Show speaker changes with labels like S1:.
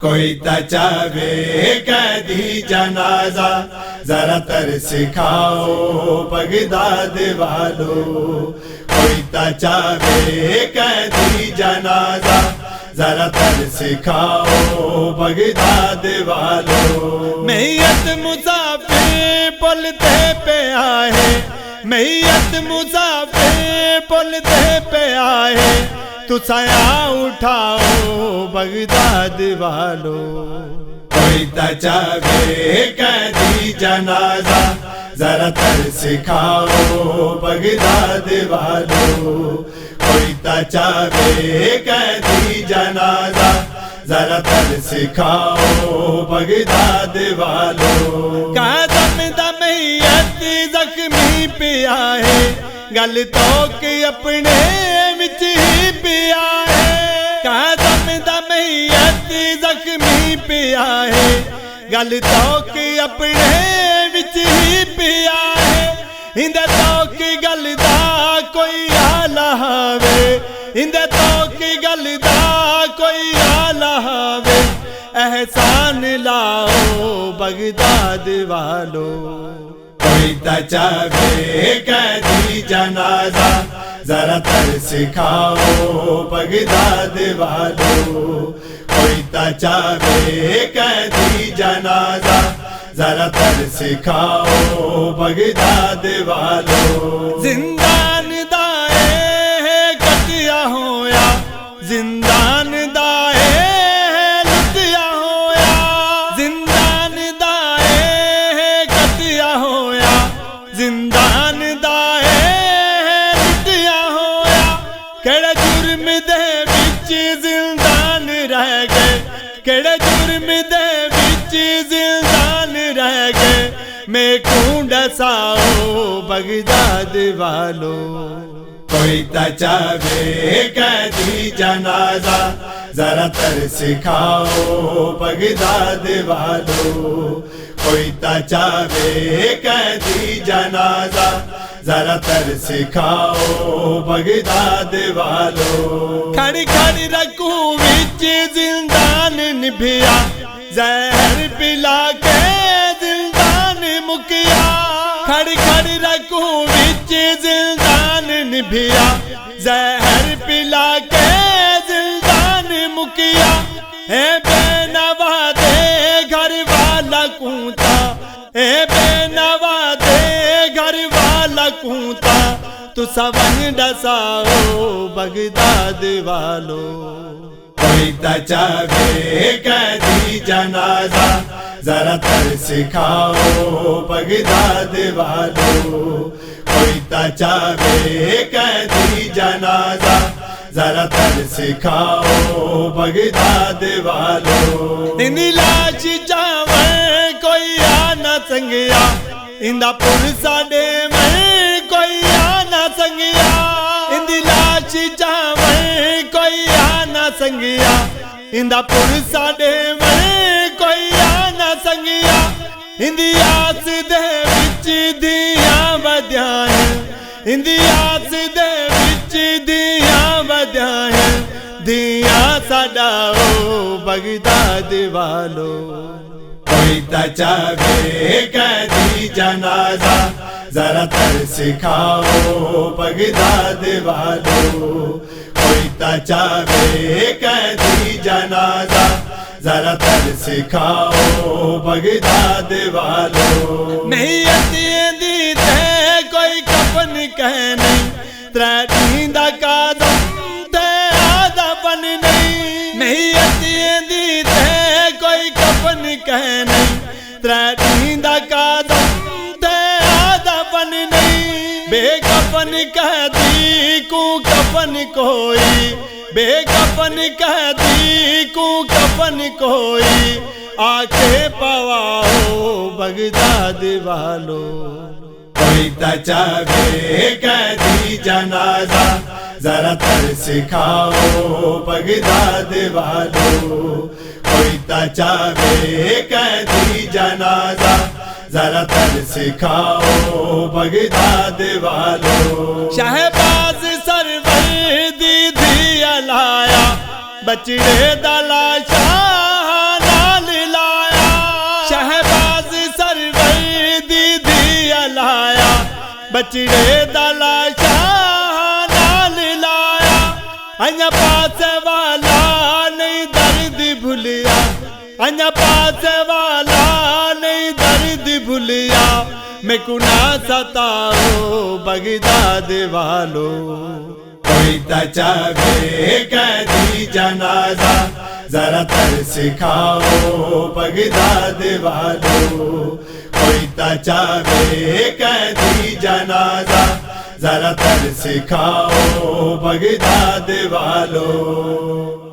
S1: کوئی تچاوے قیدی جنازہ ذرا ترس کھاؤ بغداد والو، کوئی تچاوے قیدی جنازہ ذرا ترس کھاؤ بغداد والو۔ میت مسافر پلتے پہ آئے، میت مسافر پلتے پہ آئے، تو سایہ اٹھاؤ بغداد والو۔ کوئی تچاوے قیدی جنازہ ذرا ترس کھاؤ بغداد والو، کوئی تچاوے قیدی جنازہ ذرا ترس کھاؤ بغداد والو۔ قدم دا میت زخمی پیا ہے، گل توک اپنے وچ ہی پیا ہے، قدم دا میت زخمی پیا ہے، گل توک اپنے وچ ہی پیا ہے، اندے توک گل دا کوئی آلہ ہوے، اندے توک گل دا کوئی آلہ ہوے، احسان لاؤ بغداد والو۔ کوئی تچاوے قیدی جنازہ ذرا ترس کھاؤ بغداد والو، کوئی تچاوے قیدی جنازہ ذرا ترس کھاؤ بغداد والو۔ زندان دائے کٹیا ہویا، زندان دائے لٹیا ہویا، زندان دائے کٹیا ہویا، زندان دائے لٹیا ہویا، کیڑے جرم دے وچ زندان رہ گئے، کیڑے جرم دے وچ زندان رہ گئے، میں کون ڈساؤ بغداد والو۔ کوئی تچاوے قیدی جنازہ ذرا ترس کھاؤ بغداد والو، کوئی تچاوے قیدی جنازہ ذرا ترس کھاؤ بغداد والو۔ کھڑی کھڑی رکھوں وچ زندان نبھیا، زہر پلا کے زندان مکیا، کھڑی کھڑی رکھوں وچ زندان نبھیا، زہر پلا کے زندان مکیا، اے بے نوا دے گھر والا کونتا، اے بے نوا دے گھر والا کونتا، تو سون ڈساؤ بغداد والو۔ کوئی تچاوے قیدی جنازہ ذرا ترس کھاؤ بغداد والو، کوئی تچاوے قیدی جنازہ ذرا ترس کھاؤ بغداد والو۔ اندی لاش جاویں کوئی آ نہ سنگیا، اندا پرسا دے میں کوئی آ نہ سنگیا، اندی لاش جاویں کوئی آ نہ سنگیا، اندا پرسا دے میں کوئی آ نہ سنگیا، اندی آس دے وچ دیاں ودیاں ہیں، اندی آس دے وچ دیاں ودیاں ہیں، دیاں ساڈاؤ بغداد والو۔ کوئی تچاوے قیدی جنازہ ذرا ترس کھاؤ بغداد والو، کوئی تچاوے قیدی جنازہ ذرا ترس کھاؤ بغداد والو۔ میت دی تے کوئی کفن کہہ نہیں، ترے دین دا قدم تے آدھا بن نہیں، میت دی تے کوئی کفن کہہ نہیں، ترے دین دا قدم تے آدھا بن نہیں، بے کفن کہہ دی کو کفن کوئی، بے کفن کہہ دی کو کفن کوئی، آ کے پواؤ بغداد والو۔ کوئی تچاوے قیدی جنازہ ذرا ترس کھاؤ بغداد والو، کوئی تچاوے قیدی جنازہ ذرا ترس کھاؤ بغداد والو۔ شہباز سرور دی دھیا لایا، بچڑے دا لاشا بچڑے دا لاشا نال لایا انجا پاسے والا نہیں درد بھولیا انجا پاسے والا نہیں درد بھولیا میں کو نہ ستاؤ بغداد والو کوئی تا چاہے قیدی جنازہ ذرا ترس کھاؤ بغداد والو کوئی تا چاہے قیدی جنازہ ذرا ترس کھاؤ بغداد والو